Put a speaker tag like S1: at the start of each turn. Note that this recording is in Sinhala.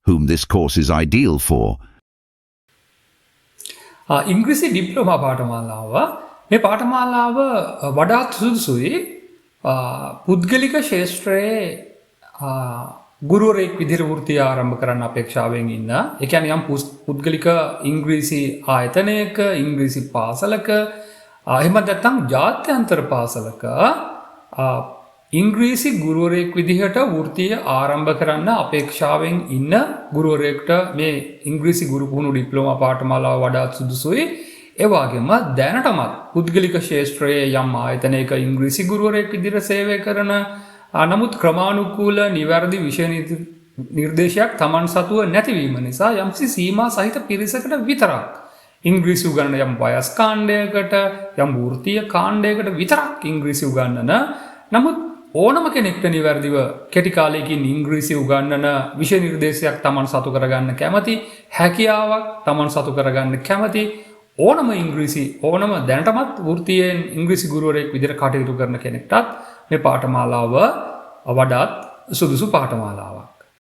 S1: whom this course is ideal for.
S2: ඉංග්‍රීසි ඩිප්ලෝමා පාඨමාලාව මේ පාඨමාලාව වඩාත් සුදුසුයි පුද්ගලික ශාස්ත්‍රයේ ගුරුවරයෙක් විදිහට වෘත්තිය ආරම්භ කරන්න අපේක්ෂාවෙන් ඉන්න. ඒ කියන්නේ යම් පුද්ගලික ඉංග්‍රීසි ආයතනයක ඉංග්‍රීසි පාසලක එහෙම නැත්නම් ජාත්‍යන්තර පාසලක ඉංග්‍රීසි ගුරුවරයෙක් විදිහට වෘත්තිය ආරම්භ කරන්න අපේක්ෂාවෙන් ඉන්න ගුරුවරයෙක්ට මේ ඉංග්‍රීසි ගුරු පුහුණු ඩිප්ලෝමා පාඨමාලාව වඩාත් සුදුසුයි. ඒ වගේම දැනටමත් පුද්ගලික ශාස්ත්‍රයේ යම් ආයතනයක ඉංග්‍රීසි ගුරුවරයෙක් විදිහට සේවය කරන නමුත් ක්‍රමානුකූල නිවැරදි විෂය නිර්දේශයක් Taman සතුව නැතිවීම නිසා යම්කිසි සීමා සහිත පිරිසකට විතරක් ඉංග්‍රීසි උගන්වන යම් වයස් කාණ්ඩයකට යම් වෘත්තීය කාණ්ඩයකට විතරක් ඉංග්‍රීසි උගන්වන නමුත් ඕනම කෙනෙක්ට නිවැරදිව කෙටි කාලයකින් ඉංග්‍රීසි උගන්වන විෂය නිර්දේශයක් Taman සතු කරගන්න කැමති හැකියාවක් Taman සතු කරගන්න කැමති ඕනම ඉංග්‍රීසි ඕනම දැනටමත් වෘත්තීයෙන් ඉංග්‍රීසි ගුරුවරයෙක් විදිහට කටයුතු කරන කෙනෙක්ටත් මේ පාඨමාලාව වඩාත් සුදුසු පාඨමාලාවක්.